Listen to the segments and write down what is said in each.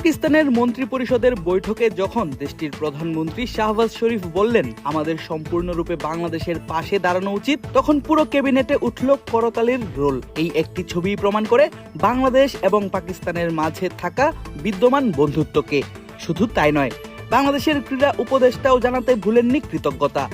পাকিস্তানের মন্ত্রিপরিষদের বৈঠকে যখন দেশটির প্রধানমন্ত্রী শাহবাজ শরীফ বললেন আমাদের সম্পূর্ণরূপে বাংলাদেশের পাশে দাঁড়ানো উচিত, তখন পুরো ক্যাবিনেটে উঠল করতালির রোল। এই একটি ছবি প্রমাণ করে বাংলাদেশ এবং পাকিস্তানের মাঝে থাকা বিদ্যমান বন্ধুত্বকে। শুধু তাই নয়, বাংলাদেশের ক্রীড়া উপদেষ্টাও জানাতে ভুলেননি কৃতজ্ঞতা।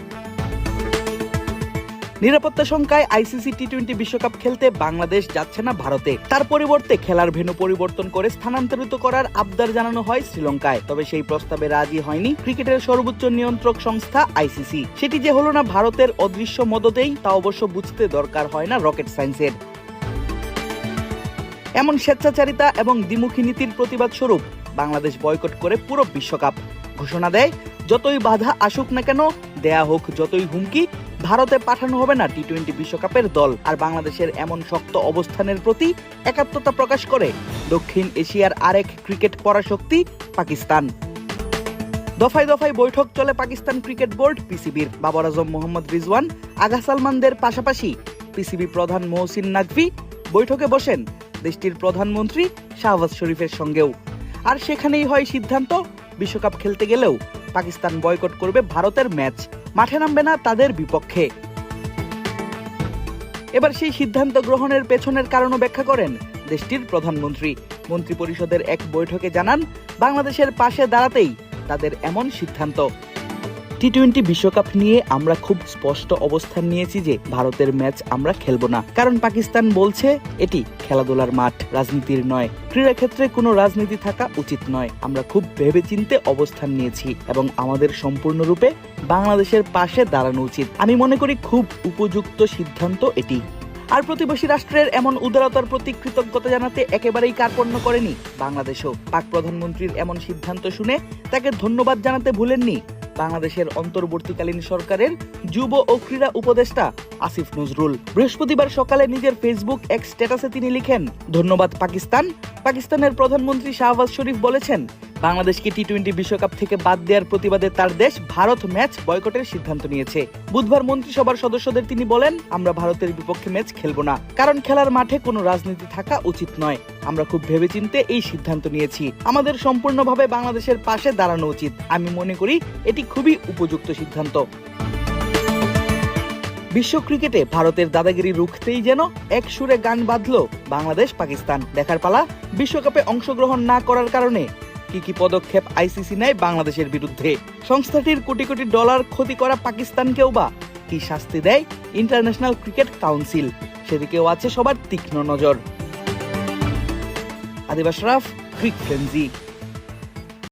নিরাপত্তা শঙ্কায় আইসিসি টি-20 বিশ্বকাপ খেলতে বাংলাদেশ যাচ্ছে না ভারতে। তার পরিবর্তে খেলার ভেন্যু পরিবর্তন করে স্থানান্তরিত করার আবদার জানানো হয় শ্রীলঙ্কায়। তবে সেই প্রস্তাবে রাজি হয়নি ক্রিকেটের সর্বোচ্চ নিয়ন্ত্রক সংস্থা আইসিসি। সেটি যে হলো না ভারতের অদৃশ্য মদতেই, তা অবশ্য বুঝতে দরকার হয় না রকেট সায়েন্সের। এমন স্বেচ্ছাচারিতা এবং দ্বিমুখী নীতির প্রতিবাদ স্বরূপ বাংলাদেশ বয়কট করে পুরো বিশ্বকাপ। ঘোষণা দেয়, যতই বাধা আসুক না কেন, দেয়া হোক যতই হুমকি, ভারতে পাঠানো হবে না টি-20 বিশ্বকাপের দল। আর বাংলাদেশের এমন শক্ত অবস্থানের প্রতি একাত্মতা প্রকাশ করে দক্ষিণ এশিয়ার আরেক ক্রিকেট পরাশক্তি পাকিস্তান। দফায় দফায় বৈঠক চলে পাকিস্তান ক্রিকেট বোর্ড পিসিবির। বাবর আজম মোহাম্মদ রিজওয়ান, আগা সালমানদের পাশাপাশি পিসিবি প্রধান মহসিন নাকভি বৈঠকে বসেন দেশটির প্রধানমন্ত্রী শাহবাজ শরীফের সঙ্গেও। আর সেখানেই হয় সিদ্ধান্ত, বিশ্বকাপ খেলতে গেলেও পাকিস্তান বয়কট করবে ভারতের ম্যাচ, মাঠে নামবে না তাদের বিপক্ষে। এবার সেই সিদ্ধান্ত গ্রহণের পেছনের কারণও ব্যাখ্যা করেন দেশটির প্রধানমন্ত্রী। মন্ত্রিপরিষদের এক বৈঠকে জানান, বাংলাদেশের পাশে দাঁড়াতেই তাদের এমন সিদ্ধান্ত। টি-20 বিশ্বকাপ নিয়ে আমরা খুব স্পষ্ট অবস্থান নিয়েছি যে ভারতের ম্যাচ আমরা খেলবো না, কারণ পাকিস্তান বলছে এটি খেলাধুলার মাঠ, রাজনীতির নয়। ক্রীড়া ক্ষেত্রে কোনো রাজনীতি থাকা উচিত নয়। আমরা খুব ভেবেচিন্তে অবস্থান নিয়েছি এবং আমাদের সম্পূর্ণরূপে বাংলাদেশের পাশে দাঁড়ানো উচিত। আমি মনে করি খুব উপযুক্ত সিদ্ধান্ত এটি। আর প্রতিবেশী রাষ্ট্রের এমন উদারতার প্রতি কৃতজ্ঞতা জানাতে একেবারেই কার্পণ্য করেনি বাংলাদেশও। পাক প্রধানমন্ত্রীর এমন সিদ্ধান্ত শুনে তাকে ধন্যবাদ জানাতে ভুলেননি বাংলাদেশের অন্তর্বর্তীকালীন সরকারের যুব ও ক্রীড়া উপদেষ্টা আসিফ নজরুল। বৃহস্পতিবার সকালে নিজের ফেসবুক এক স্ট্যাটাসে তিনি লিখেন, ধন্যবাদ পাকিস্তান। পাকিস্তানের প্রধানমন্ত্রী শাহবাজ শরীফ বলেছেন, বাংলাদেশকে টি-20 বিশ্বকাপ থেকে বাদ দেওয়ার প্রতিবাদে তার দেশ ভারত ম্যাচ বয়কটের সিদ্ধান্ত নিয়েছে। বুধবার মন্ত্রিসভার সদস্যদের তিনি বলেন, আমরা ভারতের বিপক্ষে ম্যাচ খেলবো না, কারণ খেলার মাঠে কোনো রাজনীতি থাকা উচিত নয়। আমরা খুব ভেবেচিন্তে এই সিদ্ধান্ত নিয়েছি। আমাদের সম্পূর্ণভাবে বাংলাদেশের পাশে দাঁড়ানো উচিত। আমি মনে করি এটি খুবই উপযুক্ত সিদ্ধান্ত। বিশ্ব ক্রিকেটে ভারতের দাদাগিরি রুখতেই যেন এক সুরে গান বাঁধল বাংলাদেশ পাকিস্তান। দেখার পালা, বিশ্বকাপে অংশগ্রহণ না করার কারণে কি পদক্ষেপ আইসিসি নেয় বাংলাদেশের বিরুদ্ধে। সংস্থাটির কোটি কোটি ডলার ক্ষতি করা পাকিস্তানকেও বা কি শাস্তি দেয় ইন্টারন্যাশনাল ক্রিকেট কাউন্সিল, সেদিকেও আছে সবার তীক্ষ্ণ নজর। আদিব আশরাফ, ক্রিক ফ্রেন্জি।